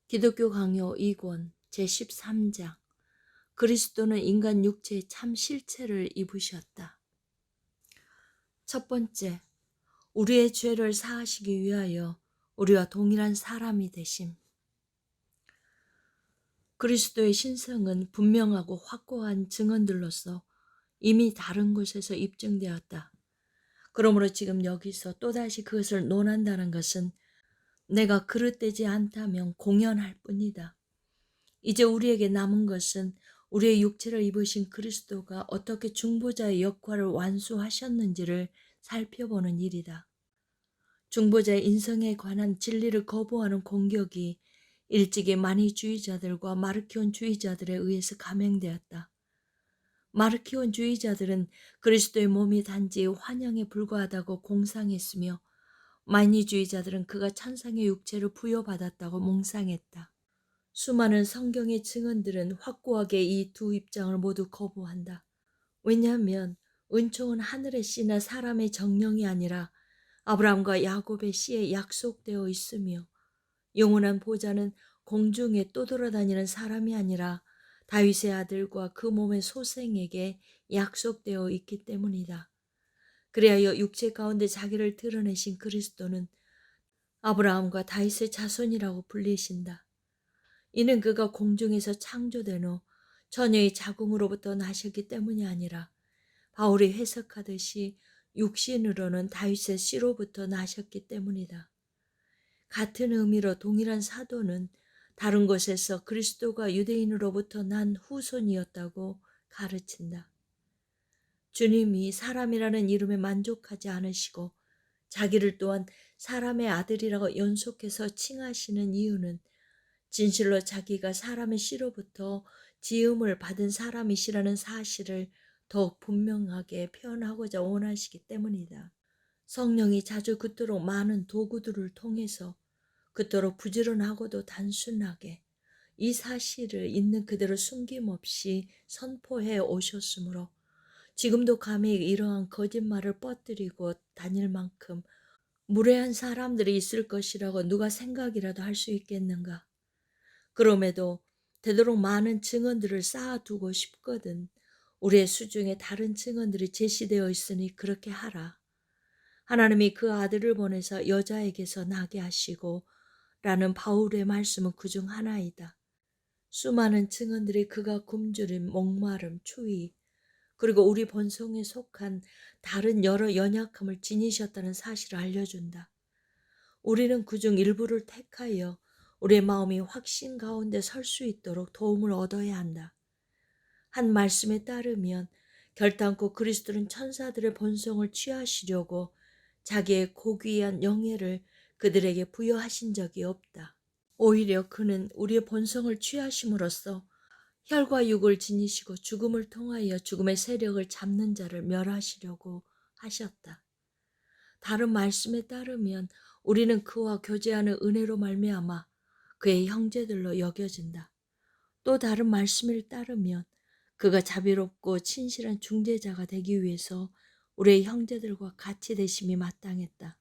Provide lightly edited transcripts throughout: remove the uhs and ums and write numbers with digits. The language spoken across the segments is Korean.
기독교 강요 2권 제13장 그리스도는 인간 육체의 참 실체를 입으셨다. 첫 번째, 우리의 죄를 사하시기 위하여 우리와 동일한 사람이 되심. 그리스도의 신성은 분명하고 확고한 증언들로서 이미 다른 곳에서 입증되었다. 그러므로 지금 여기서 또다시 그것을 논한다는 것은 내가 그릇되지 않다면 공연할 뿐이다. 이제 우리에게 남은 것은 우리의 육체를 입으신 그리스도가 어떻게 중보자의 역할을 완수하셨는지를 살펴보는 일이다. 중보자의 인성에 관한 진리를 거부하는 공격이 일찍이 마니주의자들과 마르키온주의자들에 의해서 감행되었다. 마르키온주의자들은 그리스도의 몸이 단지 환영에 불과하다고 공상했으며 마니주의자들은 그가 천상의 육체를 부여받았다고 몽상했다. 수많은 성경의 증언들은 확고하게 이 두 입장을 모두 거부한다. 왜냐하면 은총은 하늘의 씨나 사람의 정령이 아니라 아브라함과 야곱의 씨에 약속되어 있으며 영원한 보좌는 공중에 떠돌아다니는 사람이 아니라 다윗의 아들과 그 몸의 소생에게 약속되어 있기 때문이다. 그리하여 육체 가운데 자기를 드러내신 그리스도는 아브라함과 다윗의 자손이라고 불리신다. 이는 그가 공중에서 창조된 후 처녀의 자궁으로부터 나셨기 때문이 아니라 바울이 해석하듯이 육신으로는 다윗의 씨로부터 나셨기 때문이다. 같은 의미로 동일한 사도는 다른 곳에서 그리스도가 유대인으로부터 난 후손이었다고 가르친다. 주님이 사람이라는 이름에 만족하지 않으시고 자기를 또한 사람의 아들이라고 연속해서 칭하시는 이유는 진실로 자기가 사람의 씨로부터 지음을 받은 사람이시라는 사실을 더욱 분명하게 표현하고자 원하시기 때문이다. 성령이 자주 그토록 많은 도구들을 통해서 그토록 부지런하고도 단순하게 이 사실을 있는 그대로 숨김없이 선포해 오셨으므로 지금도 감히 이러한 거짓말을 뻗뜨리고 다닐 만큼 무례한 사람들이 있을 것이라고 누가 생각이라도 할 수 있겠는가? 그럼에도 되도록 많은 증언들을 쌓아두고 싶거든 우리의 수중에 다른 증언들이 제시되어 있으니 그렇게 하라. 하나님이 그 아들을 보내서 여자에게서 나게 하시고 라는 바울의 말씀은 그중 하나이다. 수많은 증언들이 그가 굶주림, 목마름, 추위 그리고 우리 본성에 속한 다른 여러 연약함을 지니셨다는 사실을 알려준다. 우리는 그중 일부를 택하여 우리의 마음이 확신 가운데 설 수 있도록 도움을 얻어야 한다. 한 말씀에 따르면 결단코 그리스도는 천사들의 본성을 취하시려고 자기의 고귀한 영예를 그들에게 부여하신 적이 없다. 오히려 그는 우리의 본성을 취하심으로써 혈과 육을 지니시고 죽음을 통하여 죽음의 세력을 잡는 자를 멸하시려고 하셨다. 다른 말씀에 따르면 우리는 그와 교제하는 은혜로 말미암아 그의 형제들로 여겨진다. 또 다른 말씀을 따르면 그가 자비롭고 친실한 중재자가 되기 위해서 우리의 형제들과 같이 되심이 마땅했다.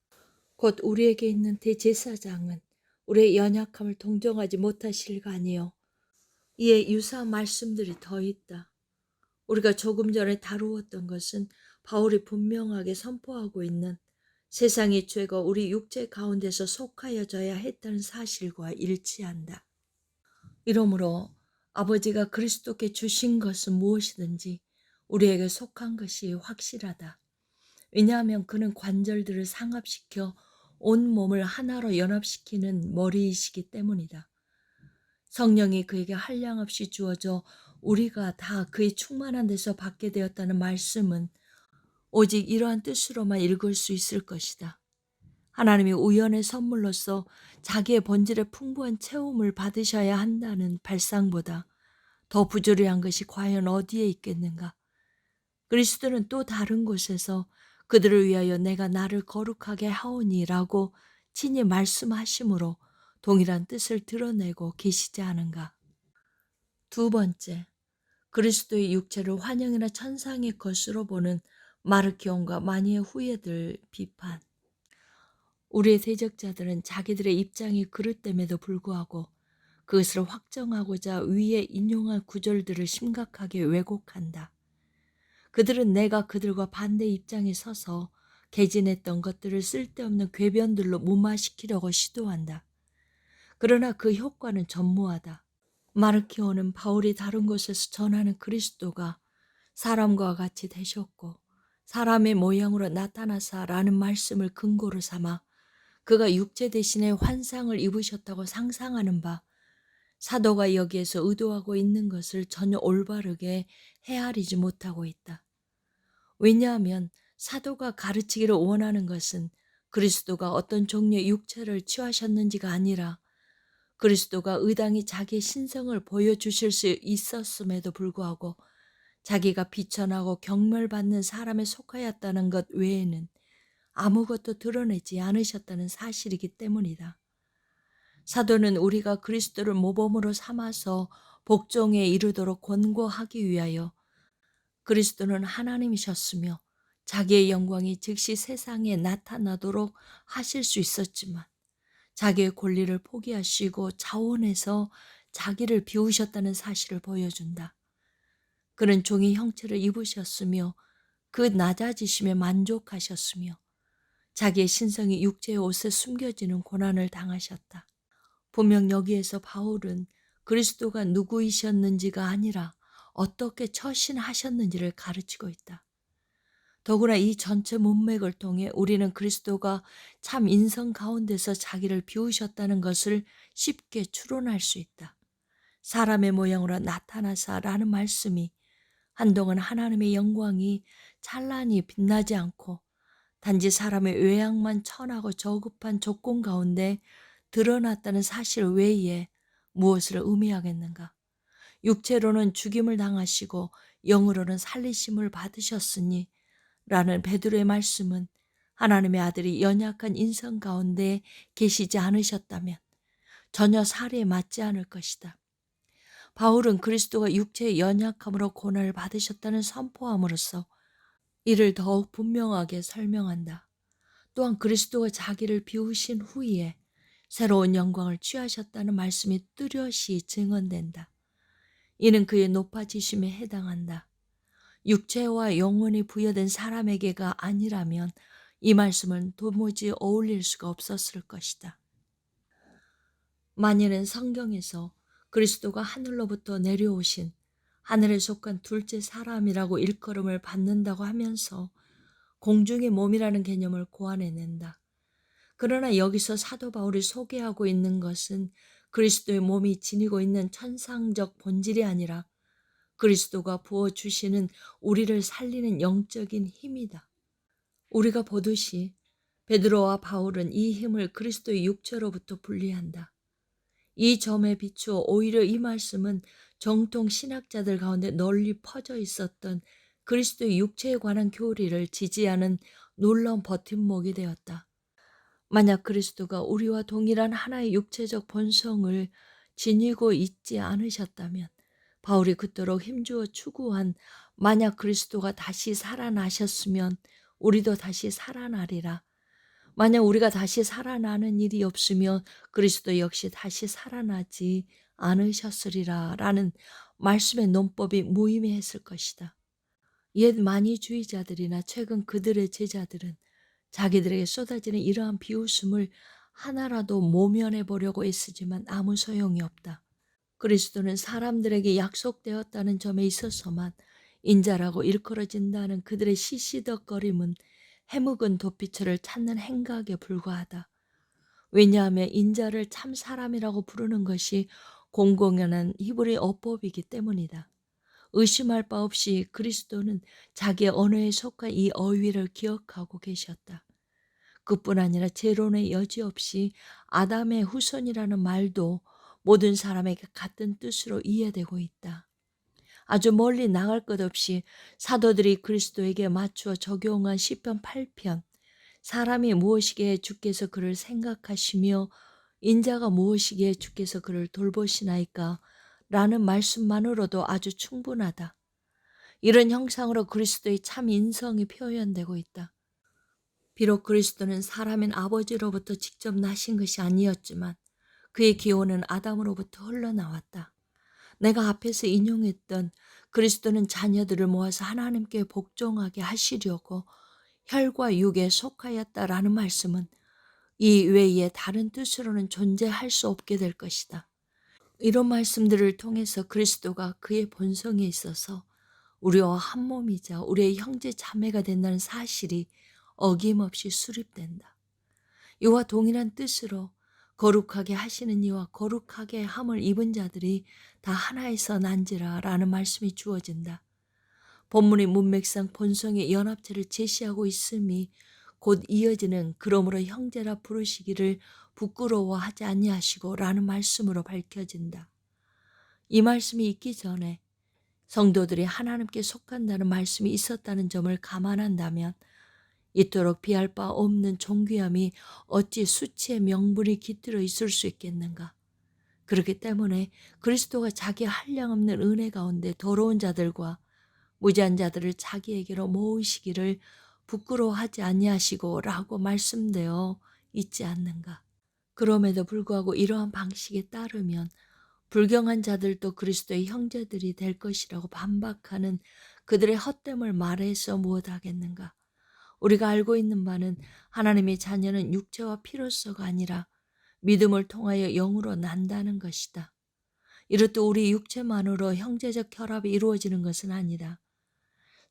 곧 우리에게 있는 대제사장은 우리의 연약함을 동정하지 못하실가 아니요. 이에 유사한 말씀들이 더 있다. 우리가 조금 전에 다루었던 것은 바울이 분명하게 선포하고 있는 세상의 죄가 우리 육체 가운데서 속하여져야 했다는 사실과 일치한다. 이러므로 아버지가 그리스도께 주신 것은 무엇이든지 우리에게 속한 것이 확실하다. 왜냐하면 그는 관절들을 상합시켜 온 몸을 하나로 연합시키는 머리이시기 때문이다. 성령이 그에게 한량없이 주어져 우리가 다 그의 충만한 데서 받게 되었다는 말씀은 오직 이러한 뜻으로만 읽을 수 있을 것이다. 하나님이 우연의 선물로서 자기의 본질의 풍부한 체험을 받으셔야 한다는 발상보다 더 부조리한 것이 과연 어디에 있겠는가? 그리스도는 또 다른 곳에서 그들을 위하여 내가 나를 거룩하게 하오니라고 친히 말씀하심으로 동일한 뜻을 드러내고 계시지 않은가? 두 번째, 그리스도의 육체를 환영이나 천상의 것으로 보는 마르키온과 마니의 후예들 비판. 우리의 대적자들은 자기들의 입장이 그릇됨에도 불구하고 그것을 확정하고자 위에 인용한 구절들을 심각하게 왜곡한다. 그들은 내가 그들과 반대 입장에 서서 개진했던 것들을 쓸데없는 궤변들로 무마시키려고 시도한다. 그러나 그 효과는 전무하다. 마르키오는 바울이 다른 곳에서 전하는 그리스도가 사람과 같이 되셨고 사람의 모양으로 나타나사라는 말씀을 근거로 삼아 그가 육체 대신에 환상을 입으셨다고 상상하는 바 사도가 여기에서 의도하고 있는 것을 전혀 올바르게 헤아리지 못하고 있다. 왜냐하면 사도가 가르치기를 원하는 것은 그리스도가 어떤 종류의 육체를 취하셨는지가 아니라 그리스도가 의당히 자기의 신성을 보여주실 수 있었음에도 불구하고 자기가 비천하고 경멸받는 사람에 속하였다는 것 외에는 아무것도 드러내지 않으셨다는 사실이기 때문이다. 사도는 우리가 그리스도를 모범으로 삼아서 복종에 이르도록 권고하기 위하여 그리스도는 하나님이셨으며 자기의 영광이 즉시 세상에 나타나도록 하실 수 있었지만 자기의 권리를 포기하시고 자원해서 자기를 비우셨다는 사실을 보여준다. 그는 종의 형체를 입으셨으며 그 낮아지심에 만족하셨으며 자기의 신성이 육체의 옷에 숨겨지는 고난을 당하셨다. 분명 여기에서 바울은 그리스도가 누구이셨는지가 아니라 어떻게 처신하셨는지를 가르치고 있다. 더구나 이 전체 문맥을 통해 우리는 그리스도가 참 인성 가운데서 자기를 비우셨다는 것을 쉽게 추론할 수 있다. 사람의 모양으로 나타나사라는 말씀이 한동안 하나님의 영광이 찬란히 빛나지 않고 단지 사람의 외양만 천하고 저급한 조건 가운데 드러났다는 사실 외에 무엇을 의미하겠는가? 육체로는 죽임을 당하시고 영으로는 살리심을 받으셨으니 라는 베드로의 말씀은 하나님의 아들이 연약한 인성 가운데 계시지 않으셨다면 전혀 사례에 맞지 않을 것이다. 바울은 그리스도가 육체의 연약함으로 고난을 받으셨다는 선포함으로써 이를 더욱 분명하게 설명한다. 또한 그리스도가 자기를 비우신 후에 새로운 영광을 취하셨다는 말씀이 뚜렷이 증언된다. 이는 그의 높아지심에 해당한다. 육체와 영혼이 부여된 사람에게가 아니라면 이 말씀은 도무지 어울릴 수가 없었을 것이다. 만일은 성경에서 그리스도가 하늘로부터 내려오신 하늘에 속한 둘째 사람이라고 일컬음을 받는다고 하면서 공중의 몸이라는 개념을 고안해낸다. 그러나 여기서 사도 바울이 소개하고 있는 것은 그리스도의 몸이 지니고 있는 천상적 본질이 아니라 그리스도가 부어주시는 우리를 살리는 영적인 힘이다. 우리가 보듯이 베드로와 바울은 이 힘을 그리스도의 육체로부터 분리한다. 이 점에 비추어 오히려 이 말씀은 정통 신학자들 가운데 널리 퍼져 있었던 그리스도의 육체에 관한 교리를 지지하는 놀라운 버팀목이 되었다. 만약 그리스도가 우리와 동일한 하나의 육체적 본성을 지니고 있지 않으셨다면 바울이 그토록 힘주어 추구한 만약 그리스도가 다시 살아나셨으면 우리도 다시 살아나리라. 만약 우리가 다시 살아나는 일이 없으면 그리스도 역시 다시 살아나지 않으셨으리라 라는 말씀의 논법이 무의미했을 것이다. 옛 만이주의자들이나 최근 그들의 제자들은 자기들에게 쏟아지는 이러한 비웃음을 하나라도 모면해 보려고 애쓰지만 아무 소용이 없다. 그리스도는 사람들에게 약속되었다는 점에 있어서만 인자라고 일컬어진다는 그들의 시시덕거림은 해묵은 도피처를 찾는 행각에 불과하다. 왜냐하면 인자를 참 사람이라고 부르는 것이 공공연한 히브리 어법이기 때문이다. 의심할 바 없이 그리스도는 자기의 언어에 속한 이 어휘를 기억하고 계셨다. 그뿐 아니라 제론의 여지 없이 아담의 후손이라는 말도 모든 사람에게 같은 뜻으로 이해되고 있다. 아주 멀리 나갈 것 없이 사도들이 그리스도에게 맞추어 적용한 시편 8편 사람이 무엇이기에 주께서 그를 생각하시며 인자가 무엇이기에 주께서 그를 돌보시나이까 라는 말씀만으로도 아주 충분하다. 이런 형상으로 그리스도의 참 인성이 표현되고 있다. 비록 그리스도는 사람인 아버지로부터 직접 나신 것이 아니었지만 그의 기호는 아담으로부터 흘러나왔다. 내가 앞에서 인용했던 그리스도는 자녀들을 모아서 하나님께 복종하게 하시려고 혈과 육에 속하였다라는 말씀은 이 외에 다른 뜻으로는 존재할 수 없게 될 것이다. 이런 말씀들을 통해서 그리스도가 그의 본성에 있어서 우리와 한 몸이자 우리의 형제 자매가 된다는 사실이 어김없이 수립된다. 이와 동일한 뜻으로 거룩하게 하시는 이와 거룩하게 함을 입은 자들이 다 하나에서 난지라 라는 말씀이 주어진다. 본문의 문맥상 본성의 연합체를 제시하고 있음이 곧 이어지는 그러므로 형제라 부르시기를 부끄러워하지 아니하시고 라는 말씀으로 밝혀진다. 이 말씀이 있기 전에 성도들이 하나님께 속한다는 말씀이 있었다는 점을 감안한다면 이토록 비할 바 없는 존귀함이 어찌 수치의 명분이 깃들어 있을 수 있겠는가. 그렇기 때문에 그리스도가 자기 한량없는 은혜 가운데 더러운 자들과 무지한 자들을 자기에게로 모으시기를 부끄러워하지 아니하시고 라고 말씀되어 있지 않는가. 그럼에도 불구하고 이러한 방식에 따르면 불경한 자들도 그리스도의 형제들이 될 것이라고 반박하는 그들의 헛됨을 말해서 무엇하겠는가. 우리가 알고 있는 바는 하나님의 자녀는 육체와 피로서가 아니라 믿음을 통하여 영으로 난다는 것이다. 이렇듯 우리 육체만으로 형제적 결합이 이루어지는 것은 아니다.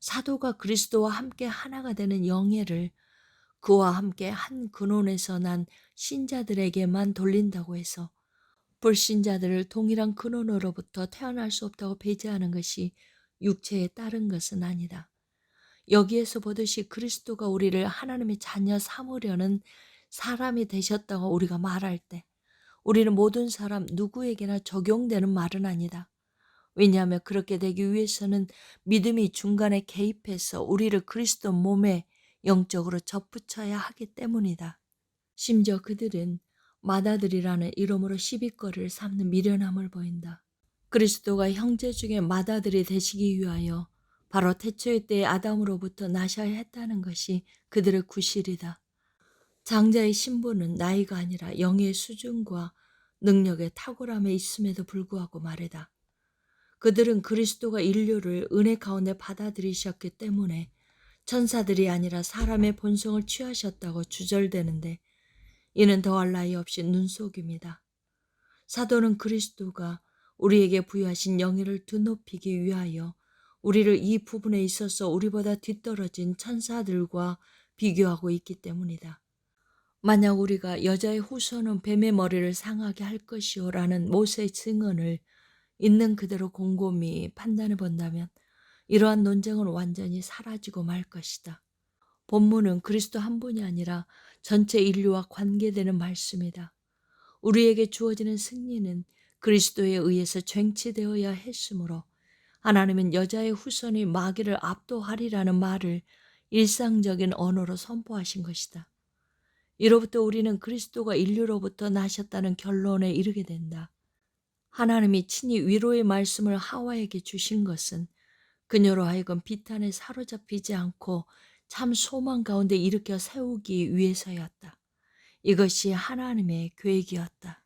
사도가 그리스도와 함께 하나가 되는 영예를 그와 함께 한 근원에서 난 신자들에게만 돌린다고 해서 불신자들을 동일한 근원으로부터 태어날 수 없다고 배제하는 것이 육체에 따른 것은 아니다. 여기에서 보듯이 그리스도가 우리를 하나님의 자녀 삼으려는 사람이 되셨다고 우리가 말할 때 우리는 모든 사람 누구에게나 적용되는 말은 아니다. 왜냐하면 그렇게 되기 위해서는 믿음이 중간에 개입해서 우리를 그리스도 몸에 영적으로 접붙여야 하기 때문이다. 심지어 그들은 맏아들이라는 이름으로 시비거리를 삼는 미련함을 보인다. 그리스도가 형제 중에 맏아들이 되시기 위하여 바로 태초의 때의 아담으로부터 나셔야 했다는 것이 그들의 구실이다. 장자의 신분은 나이가 아니라 영의 수준과 능력의 탁월함에 있음에도 불구하고 말이다. 그들은 그리스도가 인류를 은혜 가운데 받아들이셨기 때문에 천사들이 아니라 사람의 본성을 취하셨다고 주절되는데 이는 더할 나위 없이 눈속임이다. 사도는 그리스도가 우리에게 부여하신 영예를 드높이기 위하여 우리를 이 부분에 있어서 우리보다 뒤떨어진 천사들과 비교하고 있기 때문이다. 만약 우리가 여자의 후손은 뱀의 머리를 상하게 할 것이요 라는 모세의 증언을 있는 그대로 곰곰이 판단해 본다면 이러한 논쟁은 완전히 사라지고 말 것이다. 본문은 그리스도 한 분이 아니라 전체 인류와 관계되는 말씀이다. 우리에게 주어지는 승리는 그리스도에 의해서 쟁취되어야 했으므로 하나님은 여자의 후손이 마귀를 압도하리라는 말을 일상적인 언어로 선포하신 것이다. 이로부터 우리는 그리스도가 인류로부터 나셨다는 결론에 이르게 된다. 하나님이 친히 위로의 말씀을 하와에게 주신 것은 그녀로 하여금 비탄에 사로잡히지 않고 참 소망 가운데 일으켜 세우기 위해서였다. 이것이 하나님의 계획이었다.